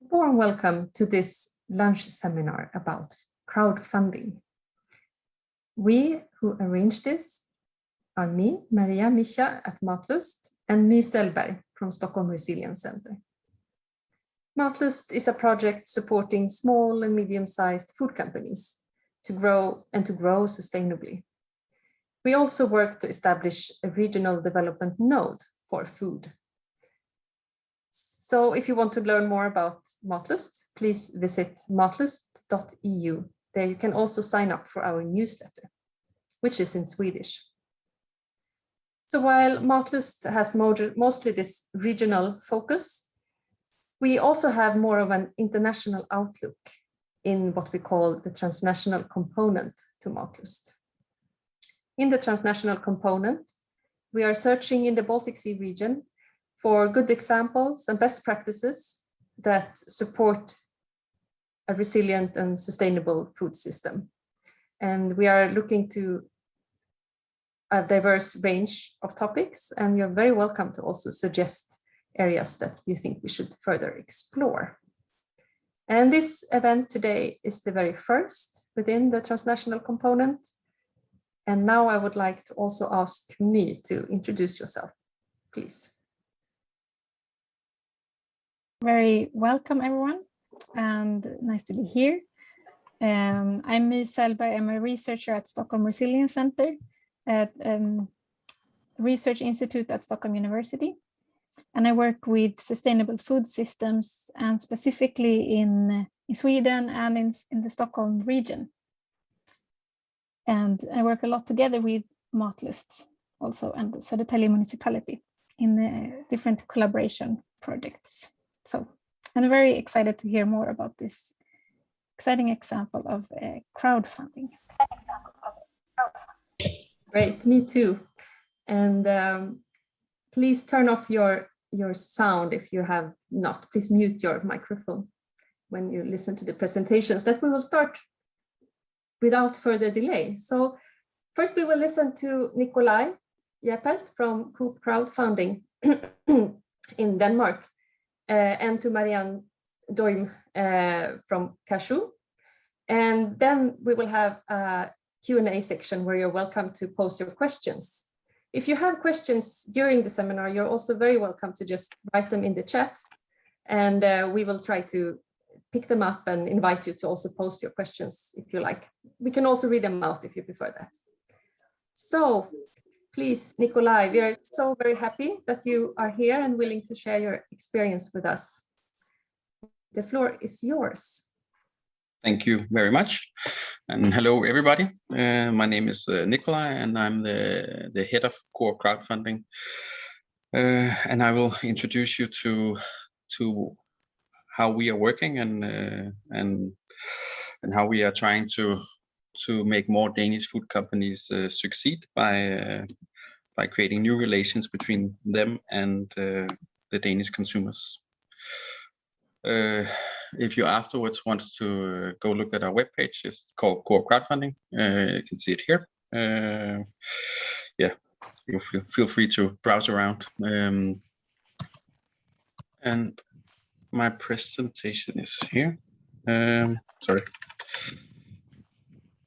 Warm welcome to this lunch seminar about crowdfunding. We who arranged this are me, Maria Micha at MatLust, and My Sellberg from Stockholm Resilience Centre. MatLust is a project supporting small and medium-sized food companies to grow sustainably. We also work to establish a regional development node for food. So if you want to learn more about MatLust, please visit matlust.eu. There you can also sign up for our newsletter, which is in Swedish. So while MatLust has mostly this regional focus, we also have more of an international outlook in what we call the transnational component to MatLust. In the transnational component, we are searching in the Baltic Sea region for good examples and best practices that support a resilient and sustainable food system. And we are looking to a diverse range of topics, and you're very welcome to also suggest areas that you think we should further explore. And this event today is the very first within the transnational component. And now I would like to also ask me to introduce yourself, please. Very welcome, everyone, and nice to be here. I'm My Sellberg. I'm a researcher at Stockholm Resilience Centre, at Research Institute at Stockholm University. And I work with sustainable food systems, and specifically in Sweden and in the Stockholm region. And I work a lot together with MatLust also, and Södertälje municipality in different collaboration projects. So I'm very excited to hear more about this exciting example of crowdfunding. Great, me too. And please turn off your sound if you have not. Please mute your microphone when you listen to the presentations. That we will start without further delay. So first we will listen to Nicolai Jæpelt from Coop Crowdfunding in Denmark. And to Marianne Duijm from Casju. And then we will have a Q&A section where you're welcome to post your questions. If you have questions during the seminar, you're also very welcome to just write them in the chat, and we will try to pick them up and invite you to also post your questions if you like. We can also read them out if you prefer that. So please, Nicolai, we are so very happy that you are here and willing to share your experience with us. The floor is yours. Thank you very much. And hello, everybody. My name is Nicolai, and I'm the head of Coop Crowdfunding. And I will introduce you to how we are working and how we are trying to make more Danish food companies succeed by creating new relations between them and the Danish consumers. If you afterwards want to go look at our webpage, it's called Coop Crowdfunding. You can see it here. Yeah, you feel free to browse around. And my presentation is here. Sorry.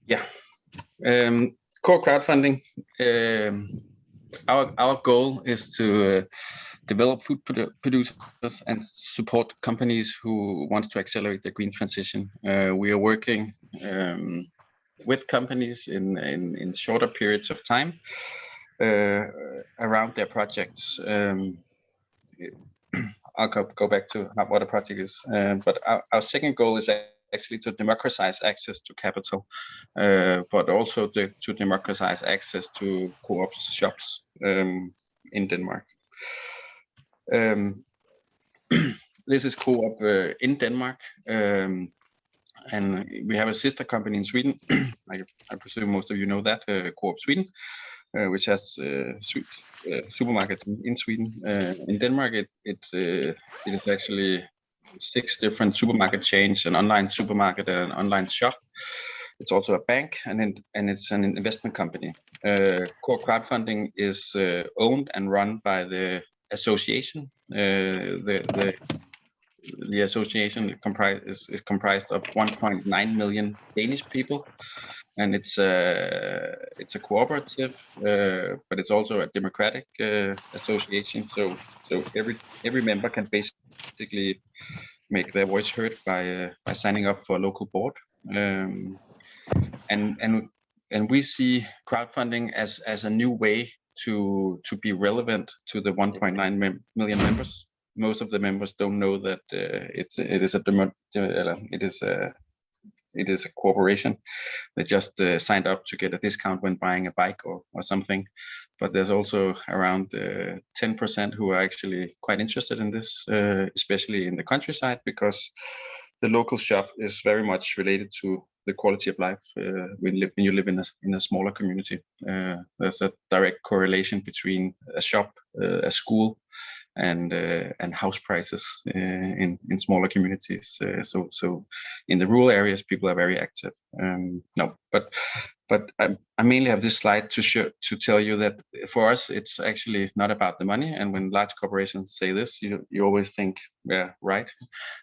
Yeah. Coop Crowdfunding. Our goal is to develop food producers and support companies who want to accelerate the green transition. We are working with companies in shorter periods of time around their projects. I'll go back to what a project is, but our second goal is actually to democratize access to capital, but also to democratize access to co-op shops in Denmark. This is Coop in Denmark, and we have a sister company in Sweden. I presume most of you know that, Coop Sweden, which has supermarkets in Sweden. In Denmark, it is actually 6 different supermarket chains, an online supermarket, and an online shop. It's also a bank, and it's an investment company. Coop Crowdfunding is owned and run by the association, the the association is comprised of 1.9 million Danish people, and it's a cooperative, but it's also a democratic association. So every member can basically make their voice heard by signing up for a local board. And we see crowdfunding as a new way to be relevant to the 1.9 million members. Most of the members don't know that it is a corporation. They just signed up to get a discount when buying a bike or something. But there's also around 10% who are actually quite interested in this, especially in the countryside, because the local shop is very much related to the quality of life when you live in a smaller community. There's a direct correlation between a shop, a school, and house prices in smaller communities. So in the rural areas, people are very active. But I mainly have this slide to tell you that for us, it's actually not about the money. And when large corporations say this, you always think, yeah, right.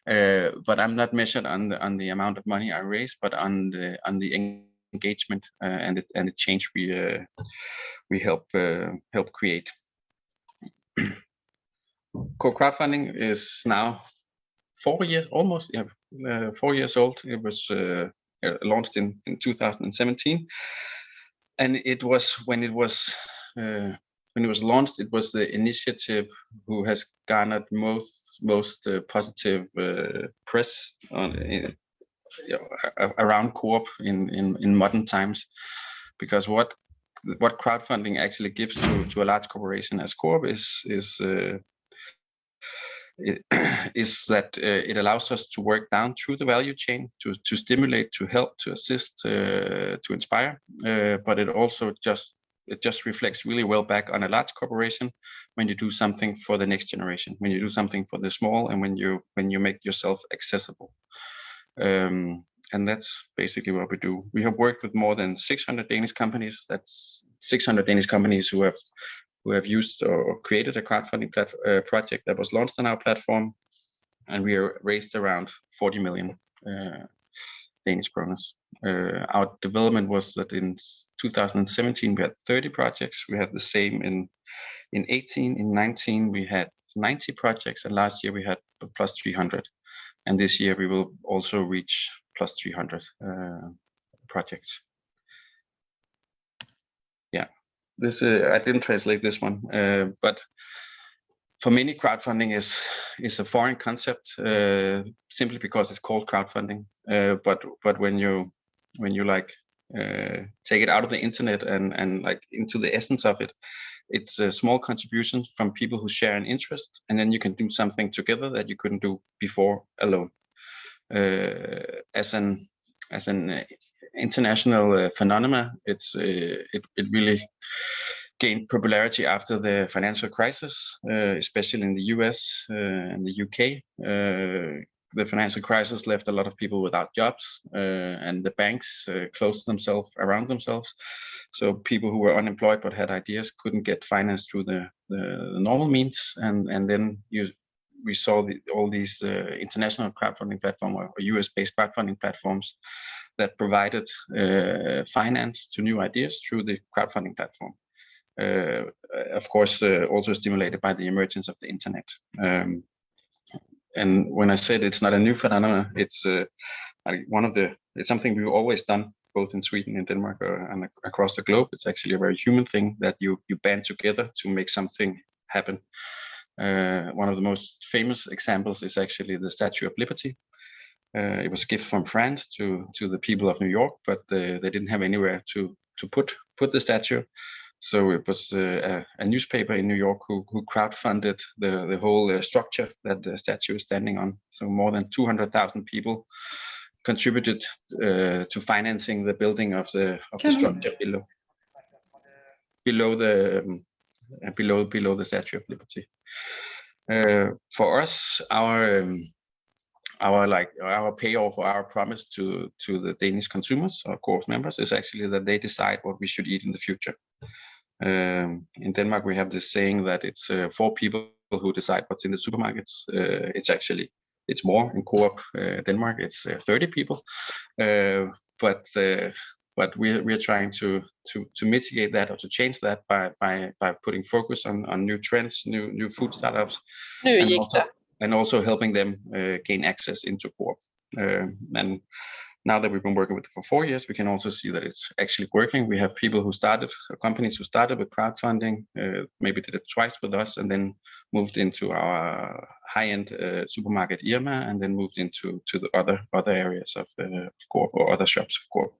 But I'm not measured on the amount of money I raise, but on the engagement and the change we help create. Coop Crowdfunding is now 4 years, almost 4 years old. It was launched in 2017, and it was when it was launched, it was the initiative who has garnered most positive press around Coop in modern times, because what crowdfunding actually gives to a large corporation as Coop is that it allows us to work down through the value chain, to stimulate, to help, to assist, to inspire. But it also just reflects really well back on a large corporation when you do something for the next generation, when you do something for the small, and when you make yourself accessible. And that's basically what we do. We have worked with more than 600 Danish companies. That's 600 Danish companies who have used or created a crowdfunding project that was launched on our platform, and we raised around 40 million Danish kroner. Our development was that in 2017 we had 30 projects. We had the same in 18. In 19 we had 90 projects, and last year we had plus 300. And this year we will also reach plus 300 projects. Yeah. This I didn't translate this one, but for many, crowdfunding is a foreign concept simply because it's called crowdfunding. But when you like take it out of the internet and like into the essence of it, it's a small contribution from people who share an interest, and then you can do something together that you couldn't do before alone. As an international phenomenon, it really gained popularity after the financial crisis, especially in the US and the UK. The financial crisis left a lot of people without jobs, and the banks closed themselves around themselves. So people who were unemployed but had ideas couldn't get finance through the normal means, and then we saw all these international crowdfunding platforms or US-based crowdfunding platforms that provided finance to new ideas through the crowdfunding platform. Of course, also stimulated by the emergence of the internet. And when I said it's not a new phenomenon, it's it's something we've always done, both in Sweden and Denmark and across the globe. It's actually a very human thing that you band together to make something happen. One of the most famous examples is actually the Statue of Liberty. It was a gift from France to the people of New York, but they didn't have anywhere to put the statue. So it was a newspaper in New York who crowdfunded the whole structure that the statue is standing on. So more than 200,000 people contributed to financing the building of the structure below the Statue of Liberty. For us, our payoff or our promise to the Danish consumers, our Coop members, is actually that they decide what we should eat in the future. In Denmark, we have this saying that it's 4 people who decide what's in the supermarkets. It's actually it's more in Coop Denmark. It's 30 people, but we're trying to mitigate that or to change that by putting focus on new trends, new food startups, and also helping them gain access into Coop. And now that we've been working with it for 4 years, we can also see that it's actually working. We have people who started, companies who started with crowdfunding, maybe did it twice with us, and then moved into our high-end supermarket Irma, and then moved into the other areas of Coop or other shops of Coop.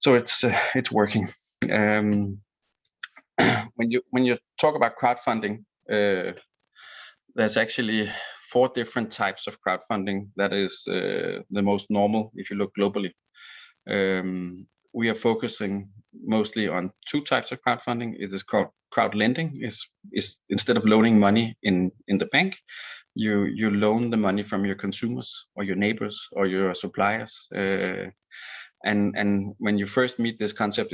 So it's working. When you talk about crowdfunding, there's actually 4 different types of crowdfunding that is the most normal if you look globally. We are focusing mostly on 2 types of crowdfunding. It is called crowd lending. Is instead of loaning money in the bank, you loan the money from your consumers or your neighbors or your suppliers. And when you first meet this concept,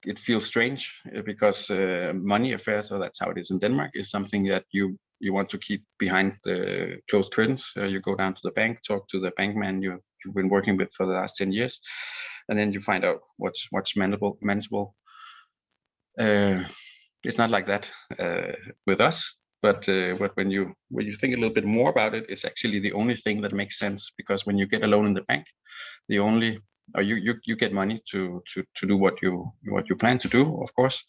it feels strange because money affairs, so that's how it is in Denmark, is something that you want to keep behind the closed curtains. You go down to the bank, talk to the bank man you've been working with for the last 10 years, and then you find out what's manageable. It's not like that with us, but when you think a little bit more about it, it's actually the only thing that makes sense, because when you get a loan in the bank, you get money to do what you plan to do, of course.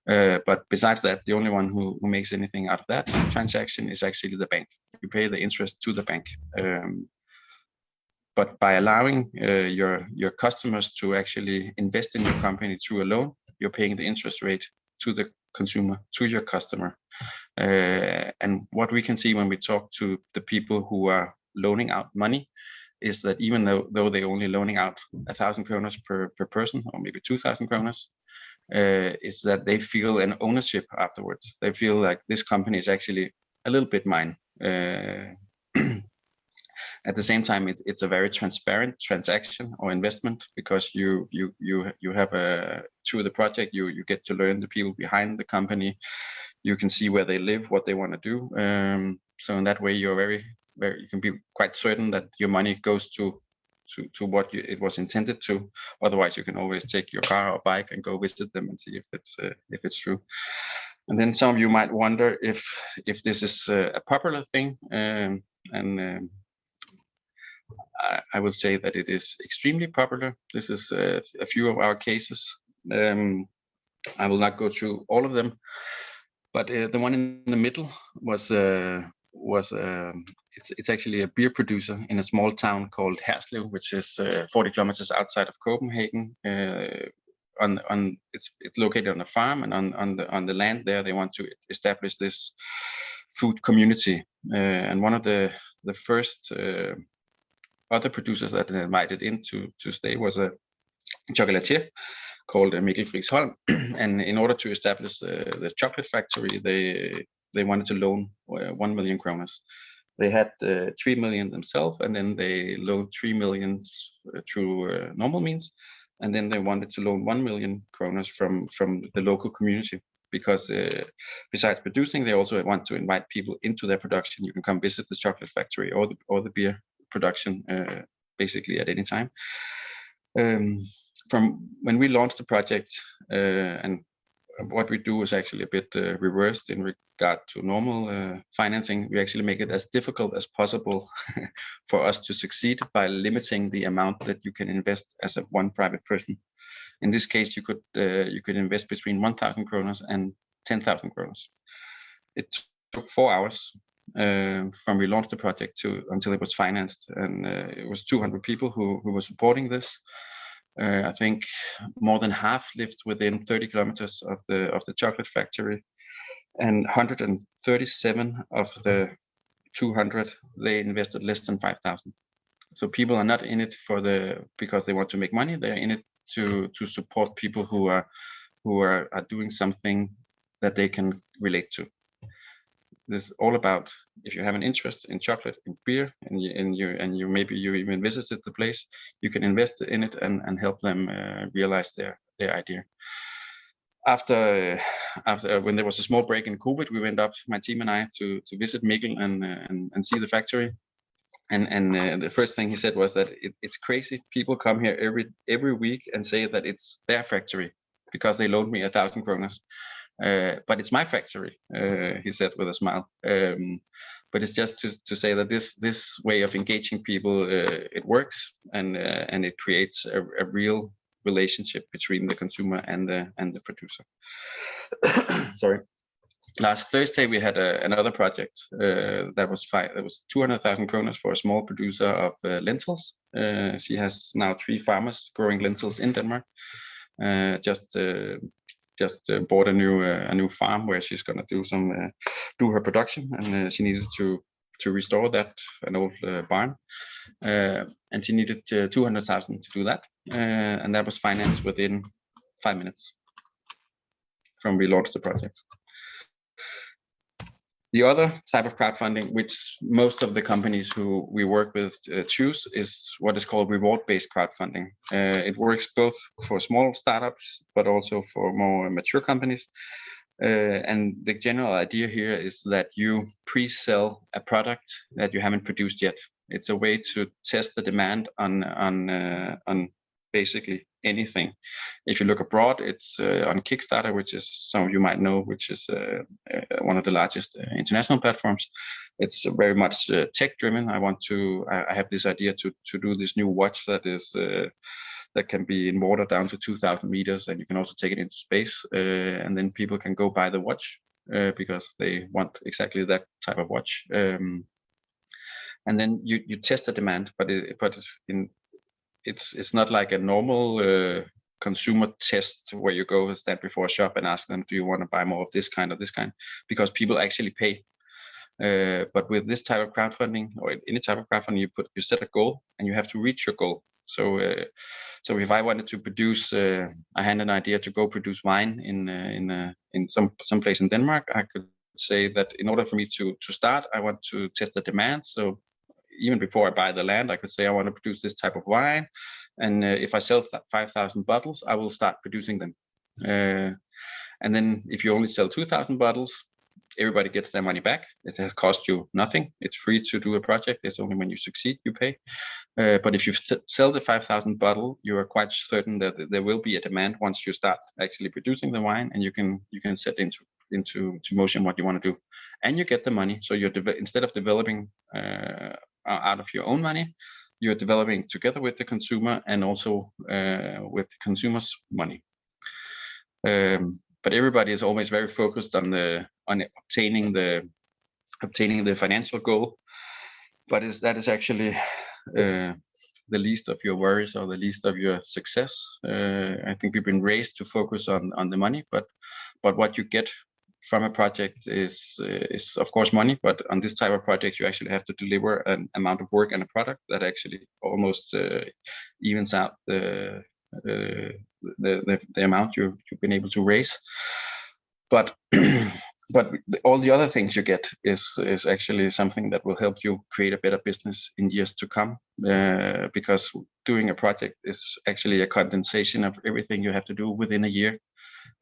But besides that, the only one who makes anything out of that transaction is actually the bank. You pay the interest to the bank. But by allowing your customers to actually invest in your company through a loan, you're paying the interest rate to the consumer, to your customer. And what we can see when we talk to the people who are loaning out money is that even though they're only loaning out 1,000 kroner per person, or maybe 2,000 kroner, is that they feel an ownership afterwards. They feel like this company is actually a little bit mine. At the same time, it's a very transparent transaction or investment, because you have through the project you get to learn the people behind the company. You can see where they live, what they want to do. So in that way, you're you can be quite certain that your money goes to what it was intended to. Otherwise, you can always take your car or bike and go visit them and see if it's true. And then some of you might wonder if this is a popular thing, I would say that it is extremely popular. This is a few of our cases. I will not go through all of them, but the one in the middle was it's actually a beer producer in a small town called Herslev, which is 40 kilometers outside of Copenhagen. It's located on a farm, and on the land there they want to establish this food community. And one of the first other producers that they invited in to stay was a chocolatier called Mikkel Friksholm. And in order to establish the chocolate factory, they wanted to loan 1 million kroner. They had 3 million themselves, and then they loaned 3 million through normal means. And then they wanted to loan 1 million kroner from the local community, because besides producing, they also want to invite people into their production. You can come visit the chocolate factory or the beer production basically at any time. From when we launched the project, and what we do is actually a bit reversed in regard to normal financing. We actually make it as difficult as possible for us to succeed by limiting the amount that you can invest as one private person. In this case, you could invest between 1,000 kroner and 10,000 kroner. It took 4 hours from we launched the project until it was financed, and it was 200 people who were supporting this. I think more than half lived within 30 kilometers of the chocolate factory, and 137 of the 200 they invested less than 5,000. So people are not in it because they want to make money. They're in it to support people who are doing something that they can relate to. This is all about, if you have an interest in chocolate, in beer, and you maybe you even visited the place, you can invest in it and help them realize their idea. After when there was a small break in COVID, we went up, my team and I, to visit Mikkel and see the factory. the first thing he said was that it's crazy. People come here every week and say that it's their factory because they loaned me 1,000 kronas. But it's my factory, he said with a smile. But it's just to say that this way of engaging people, it works, and it creates a real relationship between the consumer and the producer. Sorry. Last Thursday we had another project that was 200,000 kroner for a small producer of lentils. She has now 3 farmers growing lentils in Denmark. Just bought a new farm where she's gonna do her production, and she needed to restore an old barn, and she needed 200,000 to do that, and that was financed within 5 minutes from we launched the project. The other type of crowdfunding, which most of the companies who we work with choose, is what is called reward-based crowdfunding. It works both for small startups, but also for more mature companies. And the general idea here is that you pre-sell a product that you haven't produced yet. It's a way to test the demand on basically anything. If you look abroad, it's on Kickstarter, which is, some of you might know, which is one of the largest international platforms. It's very much tech-driven. I have this idea to do this new watch that is that can be in water down to 2,000 meters, and you can also take it into space, and then people can go buy the watch because they want exactly that type of watch. And then you test the demand, but it's not like a normal consumer test where you go and stand before a shop and ask them, do you want to buy more of this kind or this kind? Because people actually pay. But with this type of crowdfunding, or any type of crowdfunding, you set a goal and you have to reach your goal. So if I wanted to produce, I had an idea to go produce wine in some place in Denmark, I could say that in order for me to start, I want to test the demand. So even before I buy the land, I could say I want to produce this type of wine, and if I sell 5,000 bottles, I will start producing them. And then if you only sell 2,000 bottles, everybody gets their money back. It has cost you nothing. It's free to do a project. It's only when you succeed you pay. But if you sell the 5,000 bottle, you are quite certain that there will be a demand once you start actually producing the wine, and you can set into motion what you want to do, and you get the money. So you're instead of developing out of your own money, you're developing together with the consumer, and also with the consumer's money. But everybody is always very focused on obtaining the financial goal. But that is actually the least of your worries or the least of your success. I think we've been raised to focus on the money, but what you get from a project is of course money. But on this type of project, you actually have to deliver an amount of work and a product that actually almost evens out the amount you've been able to raise. But all the other things you get is actually something that will help you create a better business in years to come, because doing a project is actually a condensation of everything you have to do within a year.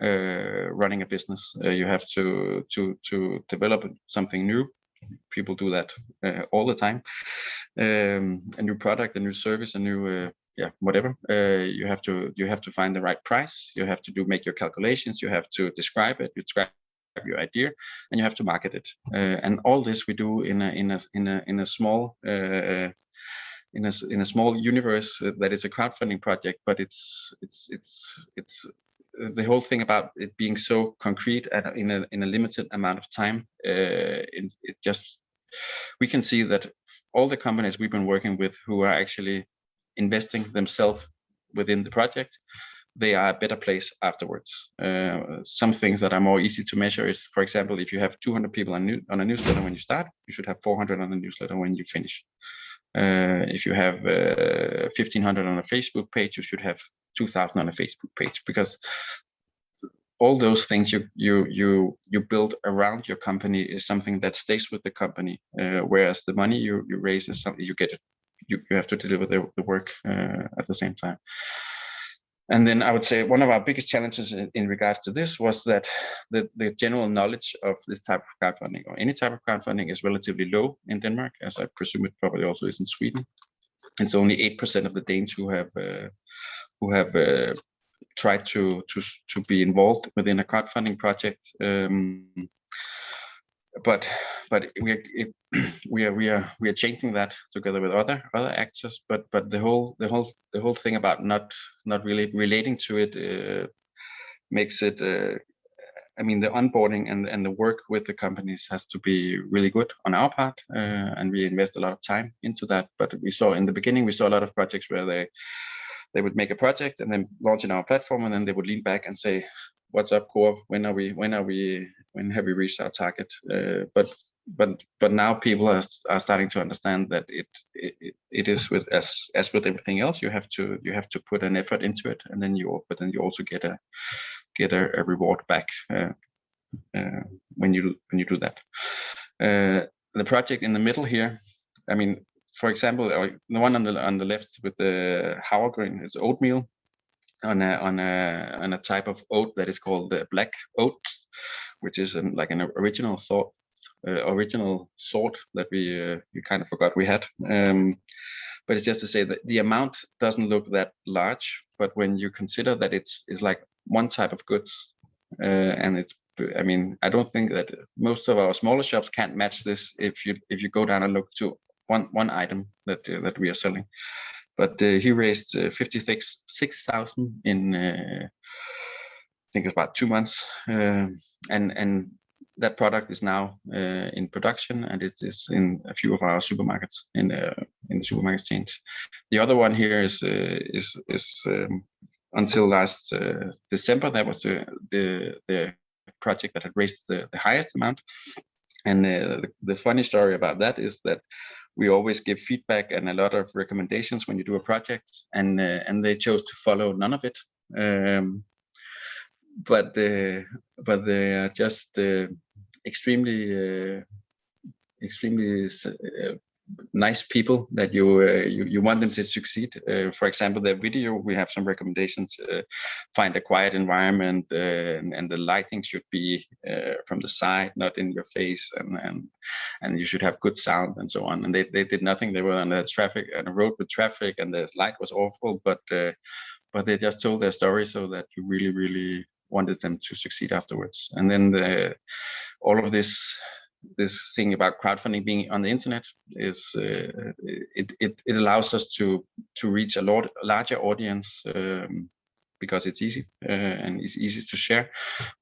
Running a business, you have to develop something new. People do that all the time. A new product, a new service, a new whatever. You have to find the right price. You have to make your calculations. You have to describe it. You describe your idea, and you have to market it. And all this we do in a small universe that is a crowdfunding project. But it's the whole thing about it being so concrete and in a limited amount of time. We can see that all the companies we've been working with who are actually investing themselves within the project, they are a better place afterwards. Some things that are more easy to measure is, for example, if you have 200 people on a newsletter when you start, you should have 400 on the newsletter when you finish. If you have 1,500 on a Facebook page, you should have 2,000 on a Facebook page, because all those things you build around your company is something that stays with the company, whereas the money you raise is something you have to deliver the work at the same time. And then I would say one of our biggest challenges in regards to this was that the general knowledge of this type of crowdfunding or any type of crowdfunding is relatively low in Denmark, as I presume it probably also is in Sweden. It's only 8% of the Danes who have tried to be involved within a crowdfunding project. But we are changing that together with other actors. But the whole thing about not really relating to it makes it. I mean, the onboarding and the work with the companies has to be really good on our part, and we invest a lot of time into that. But we saw in the beginning, we saw a lot of projects where they would make a project and then launch in our platform, and then they would lean back and say, "What's up, Coop? When have we reached our target?" But now people are starting to understand that it is as with everything else, you have to put an effort into it, and then you also get a reward back when you do that. The project in the middle here, I mean, for example, the one on the left with the havregryn is oatmeal on a type of oat that is called the black oat, which is like an original sort that we kind of forgot we had. But it's just to say that the amount doesn't look that large, but when you consider that it's like one type of goods, and it's, I mean, I don't think that most of our smaller shops can't match this if you go down and look to one item that we are selling. But he raised 56,000 in I think it's about 2 months, and that product is now in production, and it is in a few of our supermarkets in the supermarket chains. The other one here is until last December, that was the project that had raised the highest amount. And the funny story about that is that we always give feedback and a lot of recommendations when you do a project, and they chose to follow none of it. But they are just extremely nice people that you want them to succeed. For example, their video, we have some recommendations. Find a quiet environment, and the lighting should be from the side, not in your face, and you should have good sound and so on. And they did nothing. They were on a road with traffic, and the light was awful. But they just told their story so that you really wanted them to succeed afterwards. And then all of this thing about crowdfunding being on the internet is it allows us to reach a larger audience, because it's easy and it's easy to share.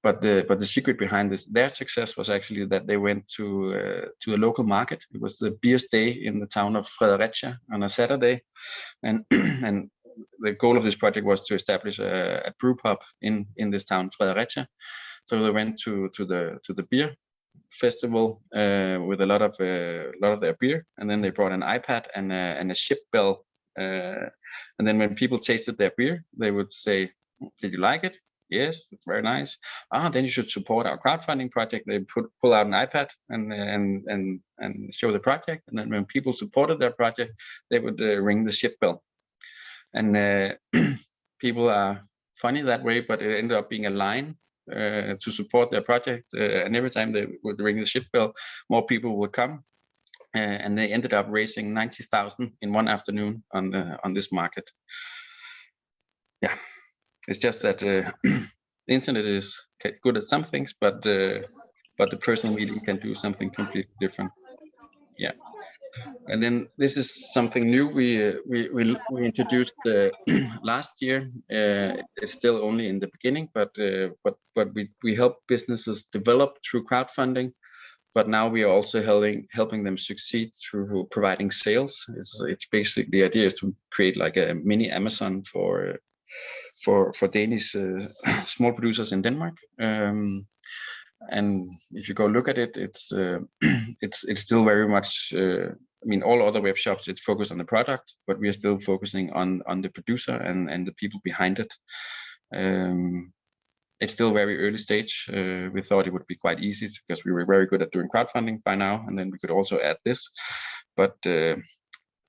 But the secret behind their success was actually that they went to a local market. It was the beer's day in the town of Fredericia on a Saturday, and the goal of this project was to establish a brew pub in this town, Fredericia. So they went to the beer festival with a lot of their beer, and then they brought an iPad and a ship bell, and then when people tasted their beer, they would say, "Did you like it? Yes, it's very nice. Then you should support our crowdfunding project." They pull out an iPad and show the project, and then when people supported their project, they would ring the ship bell. And people are funny that way, but it ended up being a line to support their project, and every time they would ring the ship bell, more people would come, and they ended up raising 90,000 in one afternoon on this market. Yeah, it's just that the internet is good at some things, but the personal meeting can do something completely different. Yeah. And then this is something new we introduced last year. It's still only in the beginning, but we help businesses develop through crowdfunding. But now we are also helping them succeed through providing sales. It's basically, the idea is to create like a mini Amazon for Danish small producers in Denmark. And if you go look at it, it's still very much. I mean, all other web shops, it's focused on the product, but we are still focusing on the producer and the people behind it. It's still very early stage. We thought it would be quite easy because we were very good at doing crowdfunding by now, and then we could also add this. But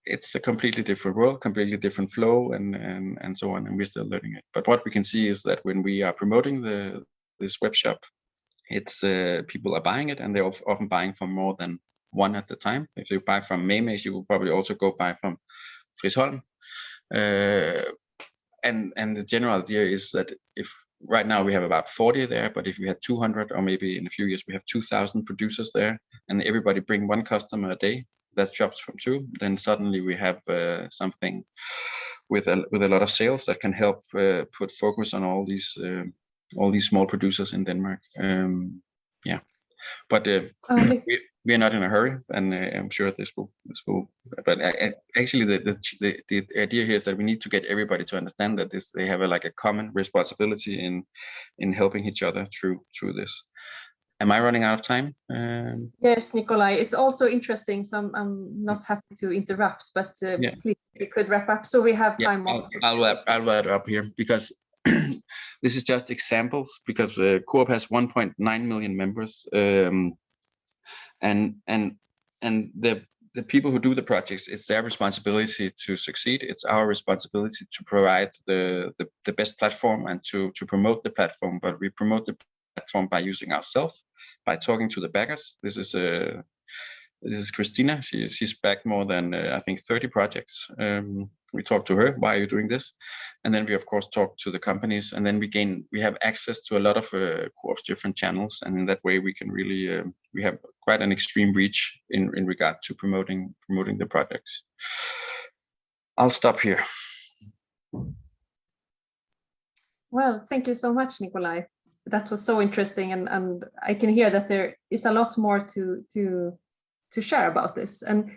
it's a completely different world, completely different flow, and so on, and we're still learning it. But what we can see is that when we are promoting this web shop, it's people are buying it, and they're often buying from more than one at the time. If you buy from Maymays, you will probably also go buy from Frisholm. And the general idea is that if right now we have about 40 there, but if we had 200, or maybe in a few years we have 2,000 producers there, and everybody bring one customer a day that shops from two, then suddenly we have something with a lot of sales that can help put focus on all these small producers in Denmark. Yeah, but we are not in a hurry, and I'm sure this will. But actually, the idea here is that we need to get everybody to understand that they have a common responsibility in helping each other through this. Am I running out of time? Yes, Nicolai. It's also interesting. So I'm not happy to interrupt, but please, we could wrap up so we have time. I'll wrap up here because this is just examples. Because Coop has 1.9 million members, and the people who do the projects, it's their responsibility to succeed. It's our responsibility to provide the best platform and to promote the platform. But we promote the platform by using ourselves, by talking to the backers. This is Christina. She's backed more than I think 30 projects. We talk to her. Why are you doing this? And then we of course talk to the companies, and then we have access to a lot of Coop's different channels, and in that way we can really we have quite an extreme reach in regard to promoting the projects. I'll stop here. Well, thank you so much, Nicolai. That was so interesting, and I can hear that there is a lot more to share about this. And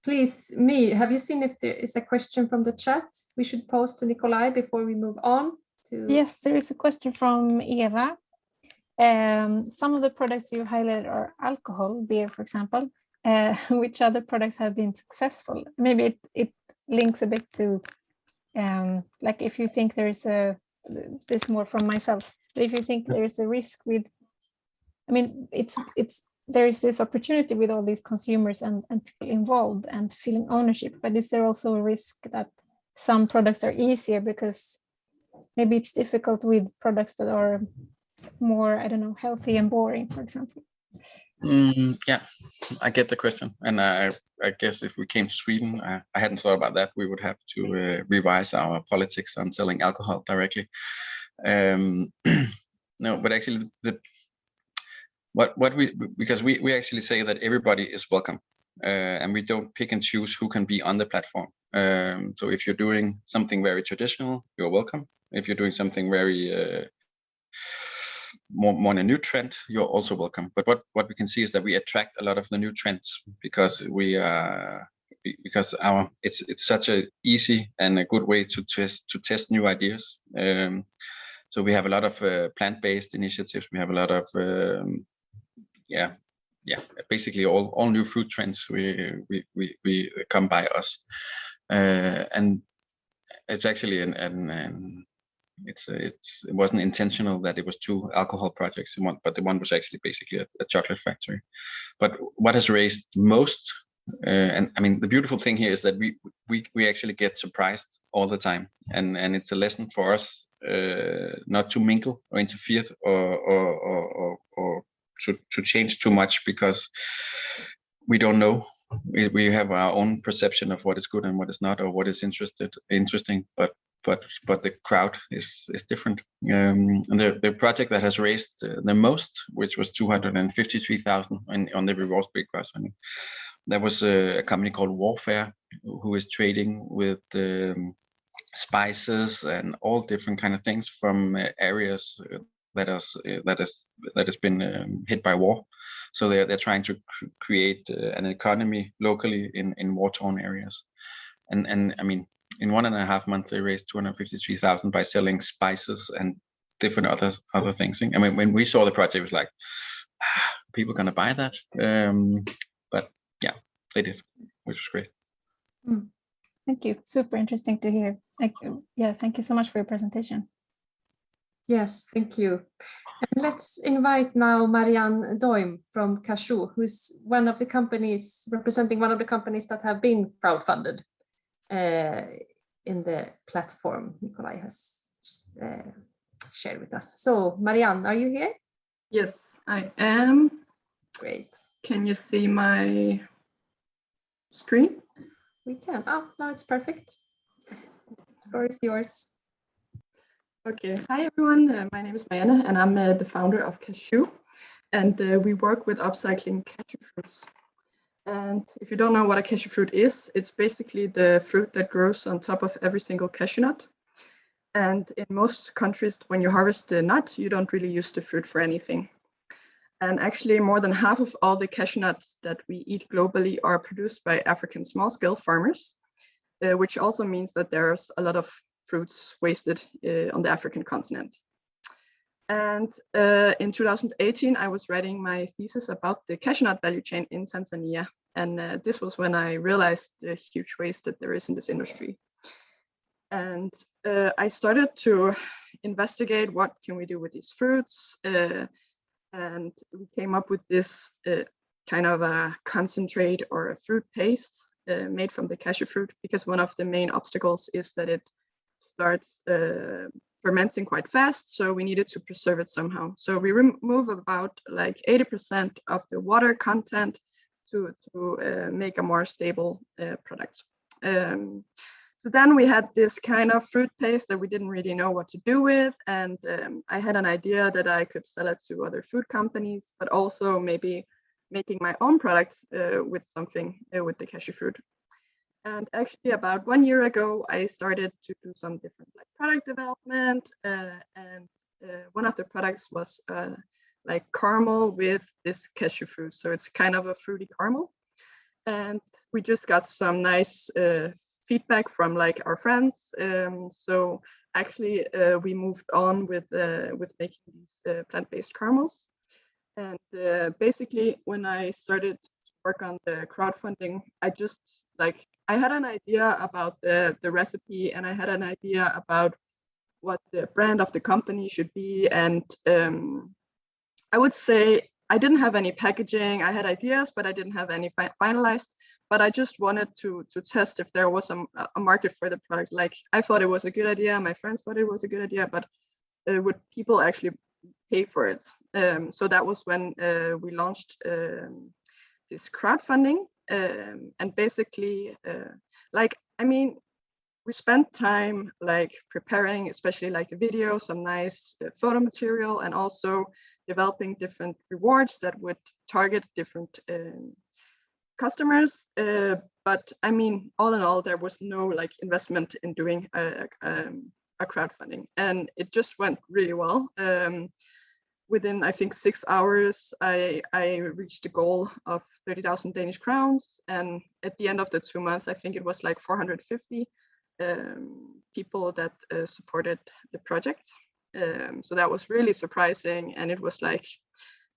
please, have you seen if there is a question from the chat we should pose to Nicolai before we move on to? Yes, there is a question from Eva. Some of the products you highlighted are alcohol, beer, for example. Which other products have been successful? Maybe it links a bit to, like if you think there is this more from myself, but if you think there is a risk with, I mean, there is this opportunity with all these consumers and people involved and feeling ownership, but is there also a risk that some products are easier because maybe it's difficult with products that are more, I don't know, healthy and boring, for example? Yeah, I get the question, and I guess if we came to Sweden, I hadn't thought about that. We would have to revise our politics on selling alcohol directly. No, but actually because we actually say that everybody is welcome, and we don't pick and choose who can be on the platform. So if you're doing something very traditional, you're welcome. If you're doing something very more in a new trend, you're also welcome. But what we can see is that we attract a lot of the new trends because it's such a easy and a good way to test new ideas. So we have a lot of plant-based initiatives. We have a lot of basically all new food trends we come by us, and it's actually it wasn't intentional that it was two alcohol projects in one, but the one was actually basically a chocolate factory. But what has raised most, and I mean the beautiful thing here is that we actually get surprised all the time, and it's a lesson for us not to mingle or interfere or to change too much, because we don't know. We have our own perception of what is good and what is not, or what is interesting, but the crowd is different. And the project that has raised the most, which was 253,000 on the reverse big crowdfunding, that was a company called Warfare, who is trading with spices and all different kind of things from areas that has been hit by war. So they're trying to create an economy locally in war-torn areas. And I mean, in 1.5 months, they raised 253,000 by selling spices and different other things. I mean, when we saw the project, it was like, people gonna buy that? But yeah, they did, which was great. Thank you. Super interesting to hear. Yeah, thank you so much for your presentation. Yes, thank you. And let's invite now Marianne Duijm from Casju, who's one of the companies, representing one of the companies that have been crowdfunded in the platform Nicolai has shared with us. So Marianne, are you here? Yes, I am. Great. Can you see my screen? We can. Oh, now it's perfect. The floor is yours. Okay. Hi, everyone. My name is Marianne, and I'm the founder of Casju. And we work with upcycling cashew fruits. And if you don't know what a cashew fruit is, it's basically the fruit that grows on top of every single cashew nut. And in most countries, when you harvest the nut, you don't really use the fruit for anything. And actually, more than half of all the cashew nuts that we eat globally are produced by African small-scale farmers, which also means that there's a lot of fruits wasted on the African continent. And in 2018, I was writing my thesis about the cashew nut value chain in Tanzania. And this was when I realized the huge waste that there is in this industry. And I started to investigate what can we do with these fruits. And we came up with this kind of a concentrate or a fruit paste made from the cashew fruit, because one of the main obstacles is that it starts fermenting quite fast. So we needed to preserve it somehow. So we remove about like 80% of the water content to make a more stable product. So then we had this kind of fruit paste that we didn't really know what to do with. And I had an idea that I could sell it to other food companies, but also maybe making my own products with something with the cashew fruit. And actually about 1 year ago, I started to do some different like product development. And one of the products was like caramel with this cashew fruit. So it's kind of a fruity caramel. And we just got some nice feedback from like our friends. So actually we moved on with making these plant-based caramels. And basically when I started to work on the crowdfunding, I had an idea about the recipe, and I had an idea about what the brand of the company should be. And I would say I didn't have any packaging. I had ideas, but I didn't have any finalized. But I just wanted to test if there was a market for the product. Like I thought it was a good idea. My friends thought it was a good idea, but would people actually pay for it? So that was when we launched this crowdfunding. And basically, we spent time like preparing, especially like the video, some nice photo material, and also developing different rewards that would target different customers. But I mean, all in all, there was no like investment in doing a crowdfunding, and it just went really well. Within, I think, 6 hours, I reached the goal of 30,000 Danish crowns. And at the end of the 2 months, I think it was like 450 people that supported the project. So that was really surprising. And it was like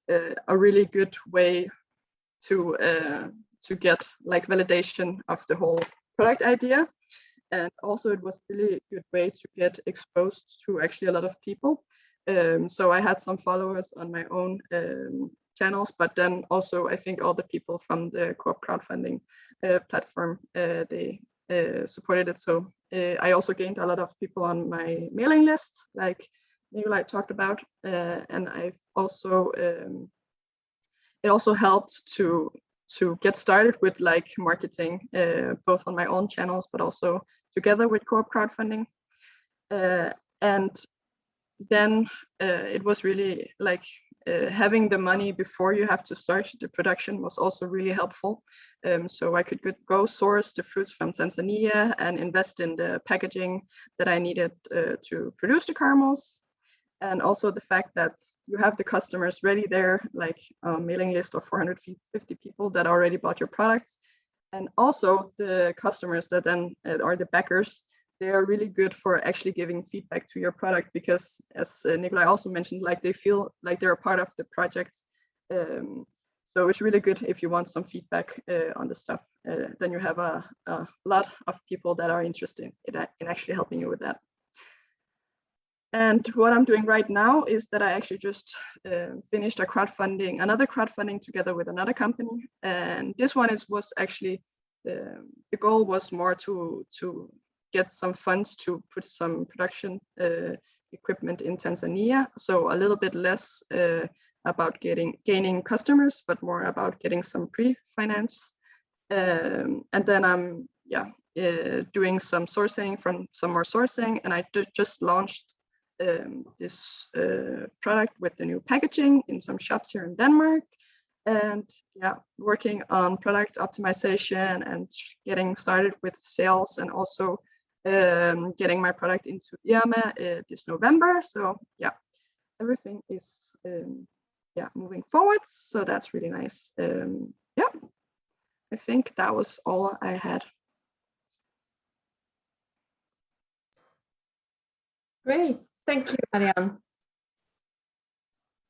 a really good way to get like validation of the whole product idea. And also it was really a good way to get exposed to actually a lot of people. So I had some followers on my own channels, but then also I think all the people from the Coop Crowdfunding platform, they supported it. So I also gained a lot of people on my mailing list, like Nicolai talked about, and I've also it also helped to get started with like marketing, both on my own channels, but also together with Coop Crowdfunding. And then it was really like having the money before you have to start the production was also really helpful. So I could go source the fruits from Tanzania and invest in the packaging that I needed to produce the caramels. And also the fact that you have the customers ready there, like a mailing list of 450 people that already bought your products. And also the customers that then are the backers, they are really good for actually giving feedback to your product, because as Nicolai also mentioned, like they feel like they're a part of the project. So it's really good if you want some feedback on the stuff. Then you have a lot of people that are interested in actually helping you with that. And what I'm doing right now is that I actually just finished another crowdfunding together with another company. And this one was actually, the goal was more to get some funds to put some production equipment in Tanzania. So a little bit less about gaining customers, but more about getting some pre-finance. And then I'm doing some sourcing and I just launched this product with the new packaging in some shops here in Denmark, and working on product optimization and getting started with sales, and also getting my product into Irma this November. So everything is moving forward, so that's really nice. I think that was all I had. Great, thank you, Marianne.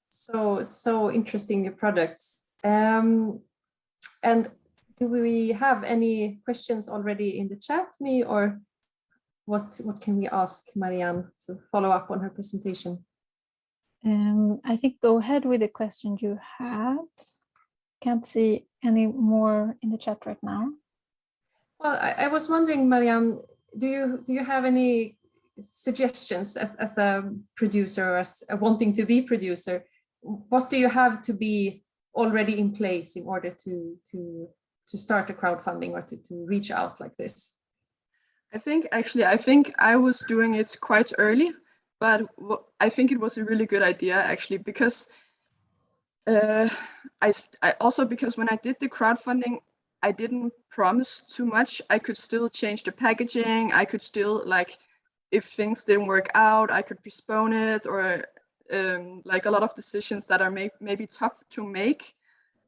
So interesting, your products. And do we have any questions already in the chat, me, or what can we ask Marianne to follow up on her presentation? I think go ahead with the question you had. Can't see any more in the chat right now. Well, I was wondering, Marianne, do you have any suggestions as a producer, or as wanting to be producer? What do you have to be already in place in order to start a crowdfunding or to reach out like this? I think I was doing it quite early, but I think it was a really good idea actually, because I also, because when I did the crowdfunding, I didn't promise too much. I could still change the packaging. I could still, like, if things didn't work out, I could postpone it, or like a lot of decisions that are maybe tough to make.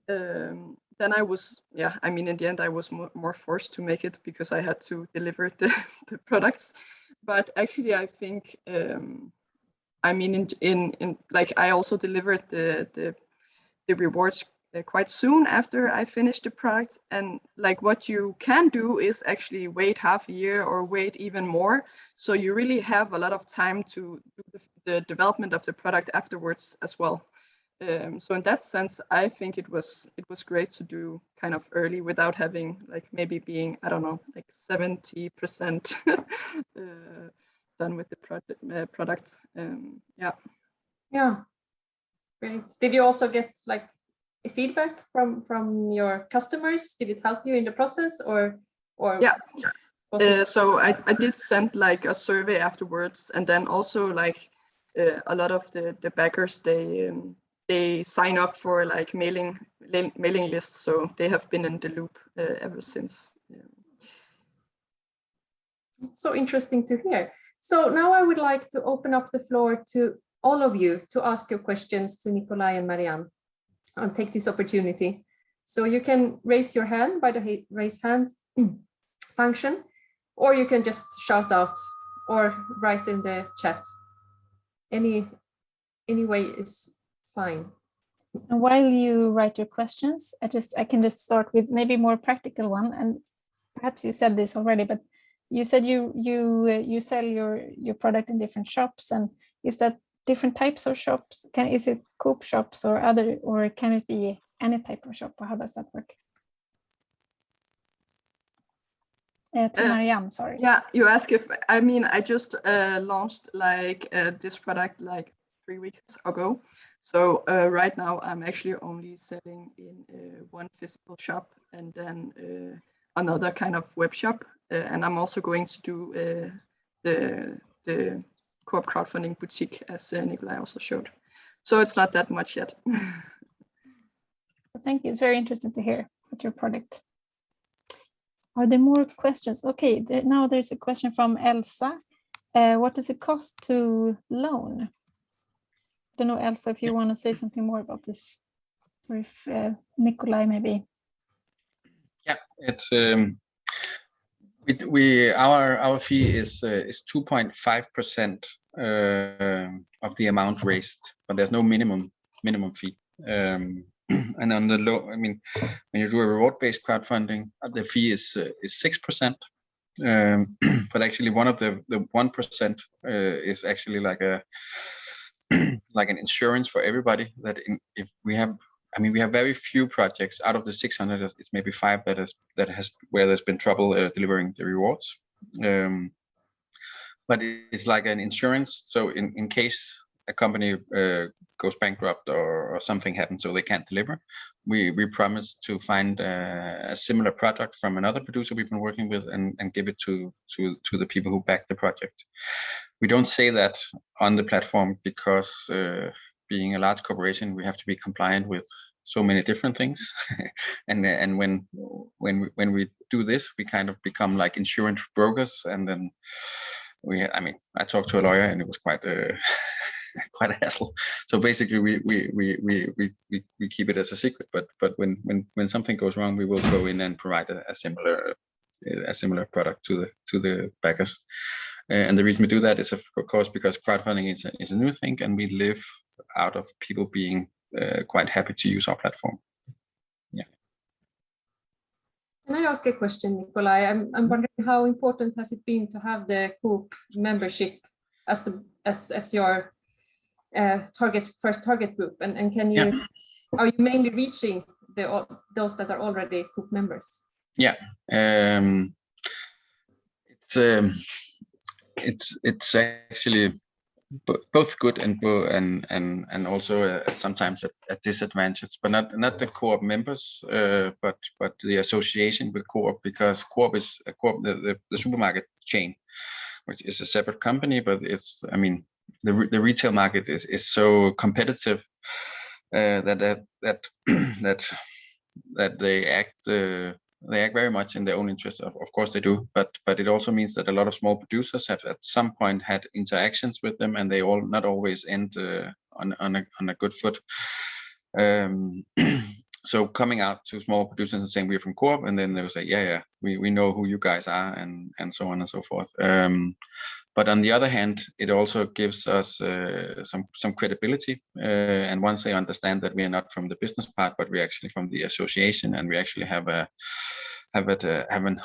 Then I was, I mean, in the end, I was more forced to make it because I had to deliver the products. But actually, I think, I mean, in like, I also delivered the rewards quite soon after I finished the product. And like, what you can do is actually wait half a year or wait even more. So you really have a lot of time to do the development of the product afterwards as well. So in that sense, I think it was great to do kind of early without having, like, maybe being, I don't know, like 70% done with the product. Yeah, great. Did you also get like feedback from your customers? Did it help you in the process, or yeah? So I did send like a survey afterwards, and then also like a lot of the backers, they sign up for like mailing lists, so they have been in the loop ever since. It's so interesting to hear. So now I would like to open up the floor to all of you to ask your questions to Nicolai and Marianne. I'll take this opportunity. So you can raise your hand by the raise hand function, or you can just shout out or write in the chat. Any way is fine. And while you write your questions, I can just start with maybe more practical one. And perhaps you said this already, but you said you sell your product in different shops, and is that different types of shops? Is it Coop shops or other, or can it be any type of shop? Or how does that work? To Marianne, sorry. Yeah, you ask if, I mean, I just launched like this product like 3 weeks ago. So right now I'm actually only selling in one physical shop, and then another kind of web shop. And I'm also going to do the Coop Crowdfunding boutique, as Nicolai also showed. So it's not that much yet. Thank you. It's very interesting to hear about your product. Are there more questions? Okay, now there's a question from Elsa. What does it cost to loan? I don't know, Elsa, if you want to say something more about this, or if Nicolai maybe. Yeah, it's our fee is 2.5% of the amount raised, but there's no minimum fee. And on the low, I mean, when you do a reward-based crowdfunding, the fee is 6%, but actually one of the 1% is actually like a like an insurance for everybody. That if we have, I mean, we have very few projects out of the 600. It's maybe 5 where there's been trouble delivering the rewards. But it's like an insurance. So in case a company goes bankrupt or something happens, so they can't deliver, we promise to find a similar product from another producer we've been working with and give it to the people who back the project. We don't say that on the platform because being a large corporation, we have to be compliant with so many different things. and when we do this, we kind of become like insurance brokers. And then I talked to a lawyer and it was quite quite a hassle. So basically we keep it as a secret, but when something goes wrong, we will go in and provide a similar product to the backers. And the reason we do that is of course because crowdfunding is a new thing, and we live out of people being quite happy to use our platform. Yeah. Can I ask a question, Nicolai? I'm wondering how important has it been to have the Coop membership as your first target group, and can you are you mainly reaching those that are already Coop members? Yeah, it's actually both good and also sometimes a disadvantage, but not the Coop members, but the association with Coop, because Coop is the supermarket chain, which is a separate company, but it's, I mean, the retail market is so competitive that they act very much in their own interest. Of course they do, but it also means that a lot of small producers have at some point had interactions with them, and they all not always end on a good foot. So coming out to small producers and saying we're from Coop, and then they will say, yeah, we know who you guys are, and so on and so forth. But on the other hand, it also gives us some credibility, and once they understand that we are not from the business part, but we're actually from the association, and we actually have an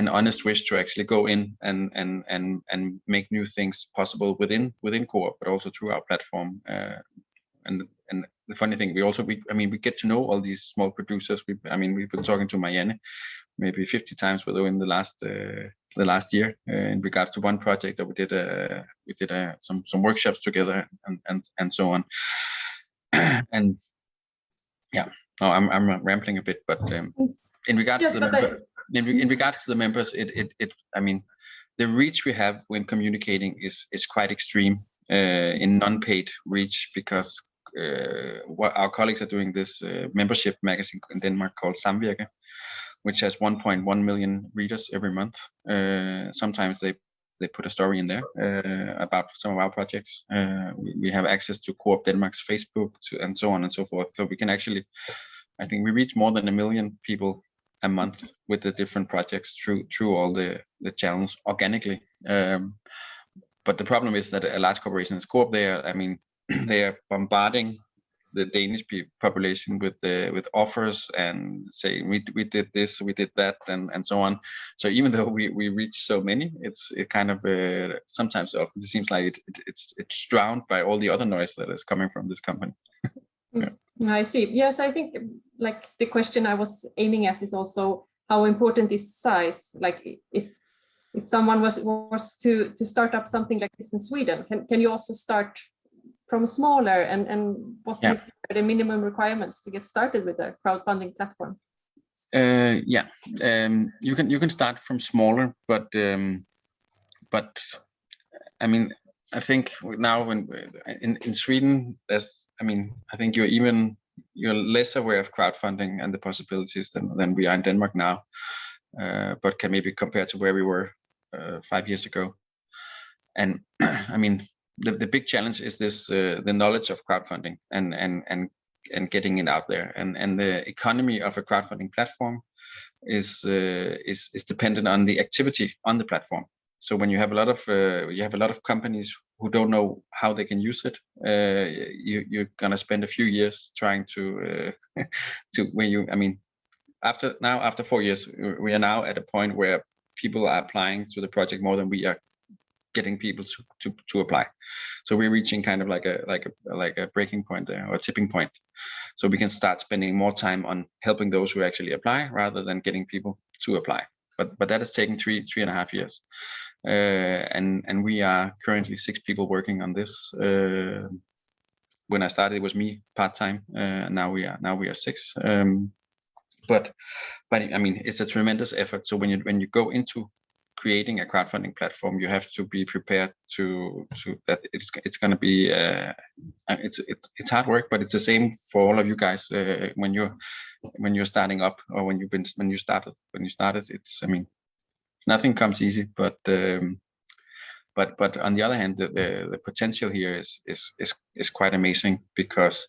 honest wish to actually go in and make new things possible within Coop, but also through our platform. And the funny thing, we get to know all these small producers. We've been talking to Marianne maybe 50 times within the last year in regards to one project that we did some workshops together and so on. And yeah, I'm rambling a bit, but in regards to the members, the reach we have when communicating is quite extreme in non-paid reach, because what our colleagues are doing this membership magazine in Denmark called Samvirke, which has 1.1 million readers every month. Sometimes they put a story in there about some of our projects. We have access to Coop Denmark's Facebook and so on and so forth. So we can actually, I think we reach more than 1 million people a month with the different projects through all the channels organically. But the problem is that a large corporation as Coop, they are bombarding the Danish population with offers and saying we did this, we did that, and so on. So even though we reach so many, it kind of sometimes often it seems like it's drowned by all the other noise that is coming from this company. Yeah. I see. Yes, I think like the question I was aiming at is also how important is size. Like if someone was to start up something like this in Sweden, can you also start from smaller, and what are the minimum requirements to get started with a crowdfunding platform? You can start from smaller, but I think now in Sweden, I think you're less aware of crowdfunding and the possibilities than we are in Denmark now, but can maybe compare to where we were 5 years ago. And the big challenge is this the knowledge of crowdfunding and getting it out there, and the economy of a crowdfunding platform is dependent on the activity on the platform. So when you have a lot of companies who don't know how they can use it, you're gonna spend a few years trying after 4 years, we are now at a point where people are applying to the project more than we are getting people to apply. So we're reaching kind of like a breaking point or a tipping point. So we can start spending more time on helping those who actually apply rather than getting people to apply. But that has taken 3.5 years. And we are currently 6 people working on this. When I started, it was me part-time. Now we are 6. But I mean, it's a tremendous effort. So when you go into creating a crowdfunding platform, you have to be prepared to that it's going to be it's hard work, but it's the same for all of you guys when you're starting up, or when you started. It's, I mean, nothing comes easy, but on the other hand, the potential here is quite amazing, because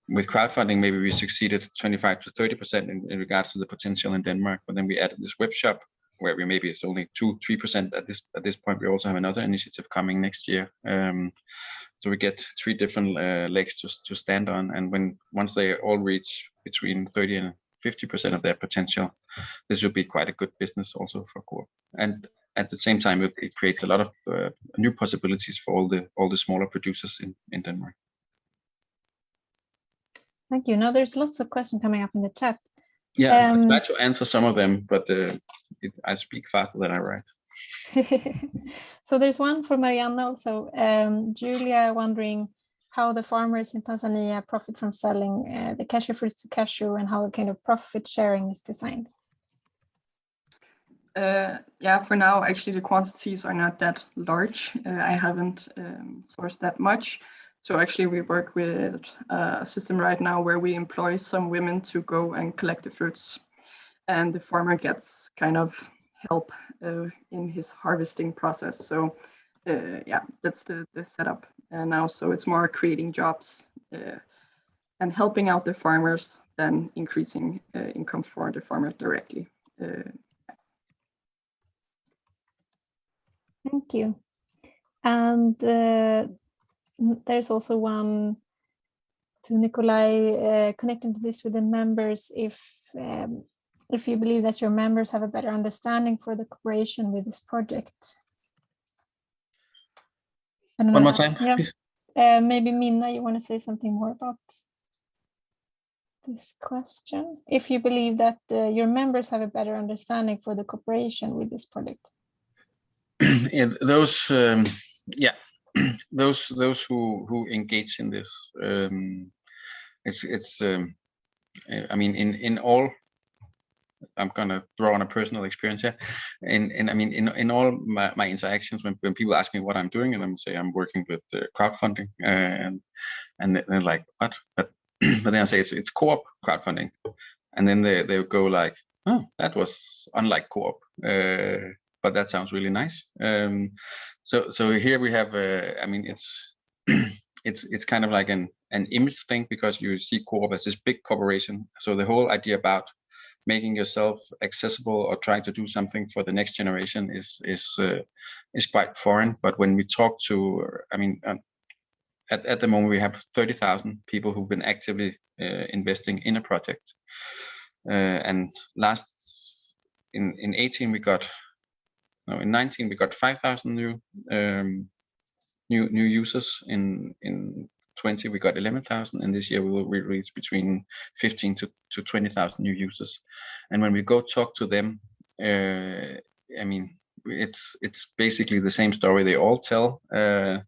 with crowdfunding, maybe we succeeded 25 to 30% in regards to the potential in Denmark, but then we added this web shop where we maybe it's only 2-3% at this point. We also have another initiative coming next year, so we get 3 different legs to stand on, and once they all reach between 30 and 50% of their potential, this will be quite a good business also for Coop. And at the same time, it creates a lot of new possibilities for all the smaller producers in Denmark. Thank you. Now there's lots of questions coming up in the chat. Yeah, I try to answer some of them, but I speak faster than I write. So there's one for Marianne also. Julia wondering how the farmers in Tanzania profit from selling the cashew fruits to Casju, and how the kind of profit sharing is designed. Yeah, for now, actually, the quantities are not that large. I haven't sourced that much. So actually, we work with a system right now where we employ some women to go and collect the fruits, and the farmer gets kind of help in his harvesting process. So yeah, that's the setup now. So it's more creating jobs and helping out the farmers than increasing income for the farmer directly. Thank you. And there's also one to Nicolai connecting to this with the members. If you believe that your members have a better understanding for the cooperation with this project. One more time, yeah. please. Maybe Minna, you want to say something more about this question? If you believe that your members have a better understanding for the cooperation with this project. Yeah, those those who engage in this, it's I mean, in all, I'm gonna draw on a personal experience here, and I mean, in all my interactions, when people ask me what I'm doing, and I'm say I'm working with crowdfunding, and they're like, what? But then I say it's Coop crowdfunding, and then they go like, oh, that was unlike Coop. But that sounds really nice. So here we have, I mean, it's kind of like an image thing, because you see Coop as this big corporation. So the whole idea about making yourself accessible or trying to do something for the next generation is quite foreign. But when we talk to, I mean, at the moment we have 30,000 people who've been actively investing in a project, and in 18 we got. No, in 19 we got 5,000 new users. In 20 we got 11,000, and this year we will reach between 15 to 20,000 new users. And when we go talk to them, I mean, it's basically the same story they all tell. The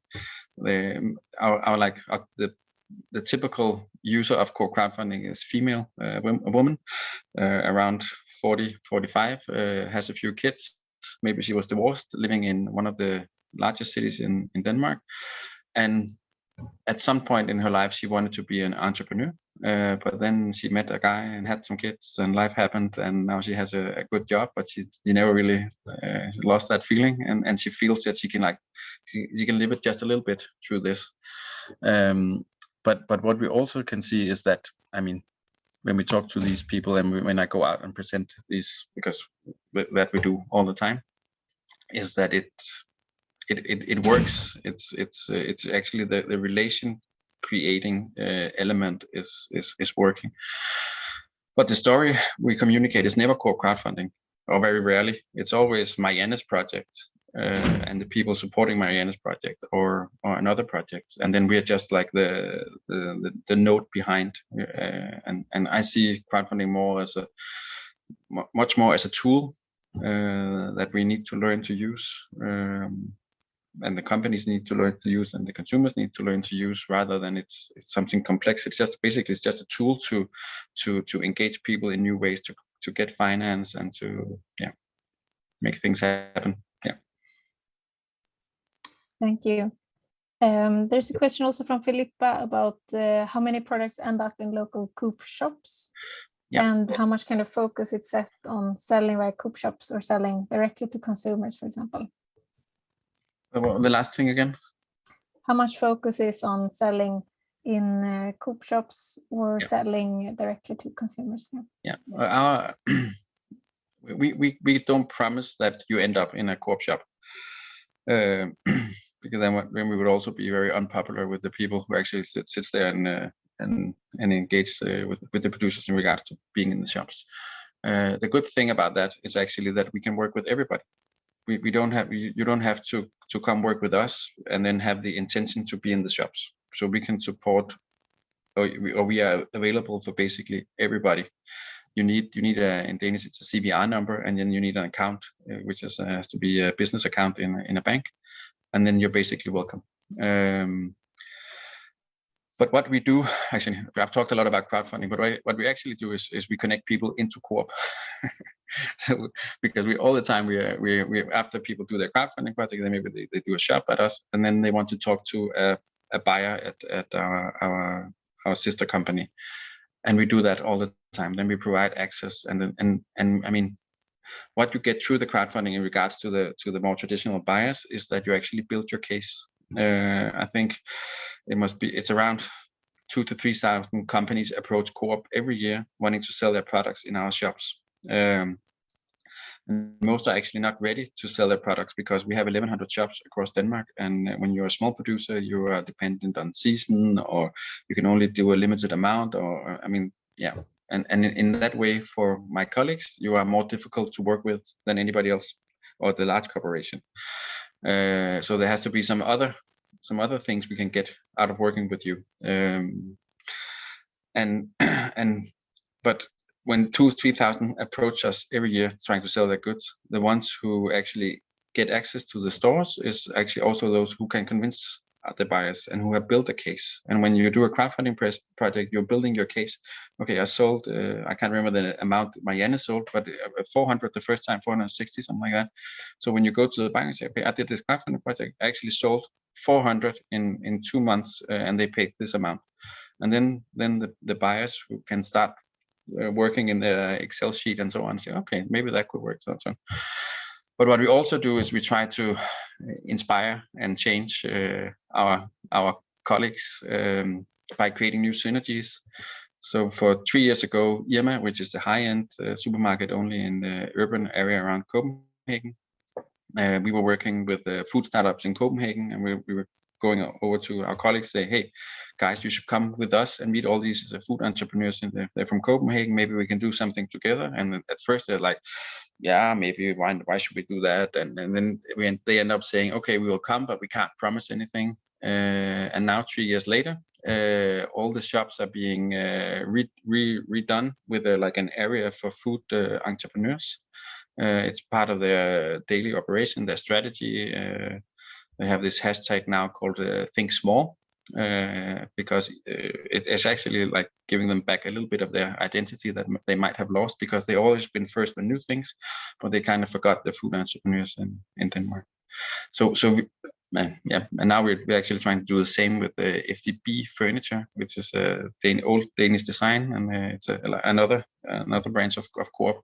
typical user of Coop crowdfunding is female, a woman, around 40-45, has a few kids. Maybe she was divorced, living in one of the largest cities in Denmark, and at some point in her life she wanted to be an entrepreneur, but then she met a guy and had some kids, and life happened, and now she has a good job, but she never really lost that feeling, and she feels that she can live it just a little bit through this. But what we also can see is that, I mean, when we talk to these people, and when I go out and present these, because that we do all the time, is that it works. It's actually the relation creating element is working. But the story we communicate is never Coop crowdfunding. or very rarely, it's always Marianne's project and the people supporting Marianne's project or another project, and then we're just like the note behind. And I see crowdfunding more as much more as a tool that we need to learn to use, and the companies need to learn to use, and the consumers need to learn to use, rather than it's something complex. It's just basically it's just a tool to engage people in new ways to get finance and to make things happen. Thank you. There's a question also from Philippa about how many products end up in local Coop shops, and how much kind of focus it's set on selling via Coop shops or selling directly to consumers, for example. Well, the last thing again. How much focus is on selling in Coop shops or selling directly to consumers? We don't promise that you end up in a Coop shop, because then we would also be very unpopular with the people who actually sits there and engage with the producers in regards to being in the shops. The good thing about that is actually that we can work with everybody. You don't have to come work with us and then have the intention to be in the shops. So we can support, or we are available for basically everybody. You need in Danish it's a CVR number, and then you need an account, which has to be a business account in a bank, and then you're basically welcome. But what we do, actually, I've talked a lot about crowdfunding, but what we actually do is we connect people into Coop. So because we all the time we after people do their crowdfunding project, then maybe they do a shop at us, and then they want to talk to a buyer at our sister company, and we do that all the time. Then we provide access, and I mean, what you get through the crowdfunding in regards to the more traditional buyers is that you actually build your case. I think it's around 2,000 to 3,000 companies approach Coop every year wanting to sell their products in our shops. And most are actually not ready to sell their products because we have 1,100 shops across Denmark, and when you're a small producer, you are dependent on season, or you can only do a limited amount, or I mean, and in that way, for my colleagues, you are more difficult to work with than anybody else or the large corporation. So there has to be some other things we can get out of working with you. But when 2,000 to 3,000 approach us every year trying to sell their goods, the ones who actually get access to the stores is actually also those who can convince the buyers and who have built a case. And when you do a crowdfunding project, you're building your case. Okay, I sold, I can't remember the amount Marianne sold, but 400 the first time, 460, something like that. So when you go to the bank and say, okay, I did this crowdfunding project, I actually sold 400 in 2 months, and they paid this amount. And then the buyers who can start working in the Excel sheet and so on, say, okay, maybe that could work. So. But what we also do is we try to inspire and change our colleagues by creating new synergies. So for 3 years ago, Irma, which is the high-end supermarket only in the urban area around Copenhagen, we were working with food startups in Copenhagen, and we were going over to our colleagues, say, hey, guys, you should come with us and meet all these food entrepreneurs. They're from Copenhagen. Maybe we can do something together. And at first they're like, yeah, maybe why should we do that? And then they end up saying, okay, we will come, but we can't promise anything. And now 3 years later, all the shops are being redone with like an area for food entrepreneurs. It's part of their daily operation, their strategy. They have this hashtag now called Think Small, because it's actually like giving them back a little bit of their identity that they might have lost, because they always been first with new things, but they kind of forgot the food entrepreneurs in Denmark. And now we're actually trying to do the same with the FDB furniture, which is old Danish design, and it's another branch of Coop.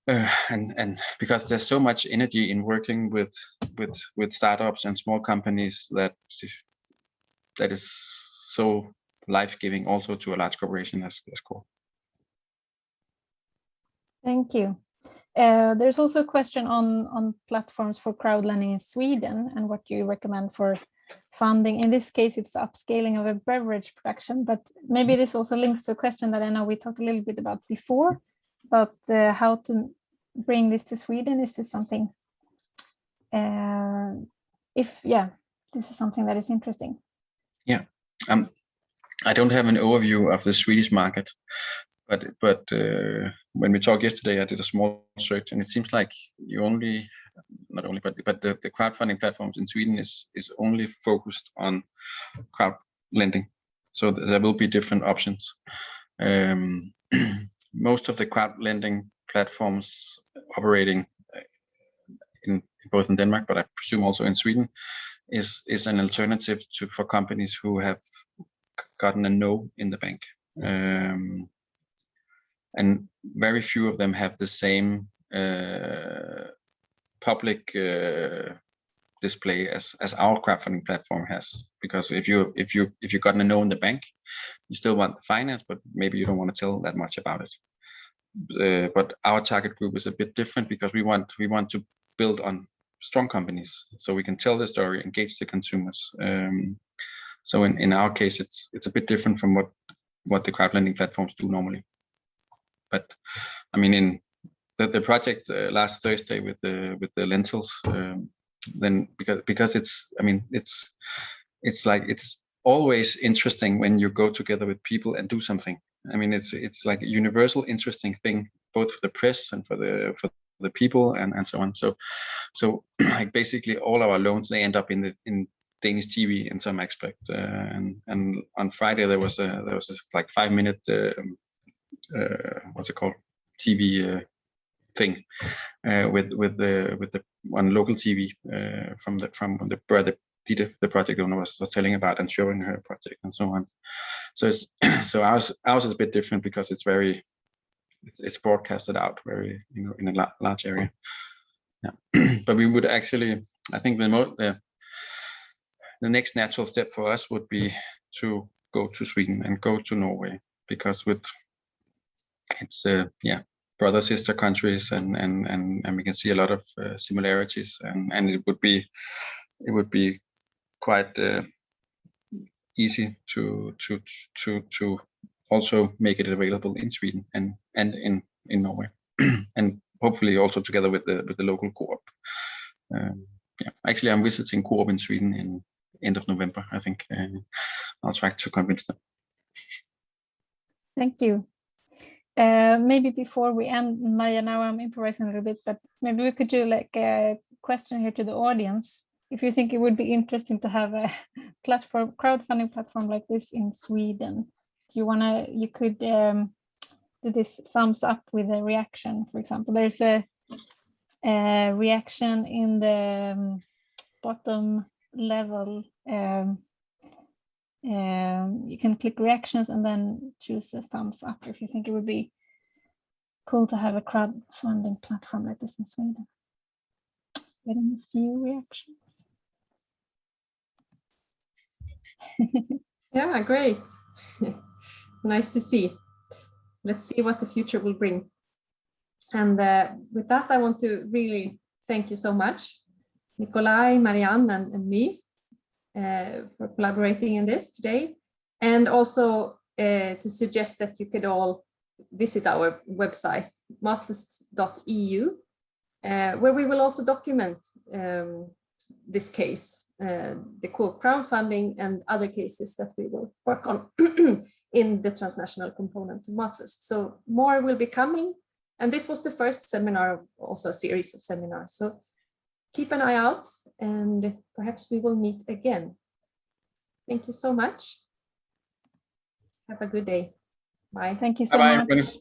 And because there's so much energy in working with startups and small companies that is so life-giving also to a large corporation as Coop. Thank you. There's also a question on platforms for crowdlending in Sweden and what you recommend for funding. In this case, it's upscaling of a beverage production, but maybe this also links to a question that I know we talked a little bit about before, about how to bring this to Sweden? Is this something, this is something that is interesting? Yeah, I don't have an overview of the Swedish market, but when we talked yesterday, I did a small search, and it seems like the crowdfunding platforms in Sweden is only focused on crowd lending. So there will be different options. Most of the crowd lending platforms operating in both in Denmark, but I presume also in Sweden, is an alternative for companies who have gotten a no in the bank. And very few of them have the same public display as our crowdfunding platform has. Because if you gotten a no in the bank, you still want the finance, but maybe you don't want to tell that much about it. But our target group is a bit different because we want to build on strong companies, so we can tell the story, engage the consumers. So in our case, it's a bit different from what the crowdlending platforms do normally. But I mean, in the project last Thursday with the lentils, then because it's always interesting when you go together with people and do something. I mean, it's like a universal interesting thing, both for the press and for the people and so on. So like basically all our loans, they end up in Danish TV in some aspect. And on Friday there was this like 5-minute what's it called, TV thing with the one local TV from the brother Dita, the project owner, was telling about and showing her project and so on. So ours is a bit different because it's broadcasted out very, in a large area. Yeah. But we would actually, I think the next natural step for us would be to go to Sweden and go to Norway, because it's brother sister countries, and we can see a lot of similarities, and it would be quite easy to also make it available in Sweden and in Norway, and hopefully also together with the local Coop. Actually, I'm visiting Coop in Sweden in end of November, I think. I'll try to convince them. Thank you. Maybe before we end, Maria, now I'm improvising a little bit, but maybe we could do like a question here to the audience. If you think it would be interesting to have a crowdfunding platform like this in Sweden, you could do this thumbs up with a reaction, for example. There's a reaction in the bottom level. You can click reactions and then choose a thumbs up if you think it would be cool to have a crowdfunding platform like this in Sweden. Getting a few reactions. Yeah, great. Nice to see. Let's see what the future will bring. And with that, I want to really thank you so much, Nicolai, Marianne, and me, for collaborating in this today, and also to suggest that you could all visit our website, MatLust.eu, where we will also document this case, the Coop crowdfunding and other cases that we will work on in the transnational component to MatLust. So more will be coming, and this was the first seminar, also a series of seminars. So keep an eye out, and perhaps we will meet again. Thank you so much. Have a good day. Bye. Thank you so Bye-bye, much. everybody.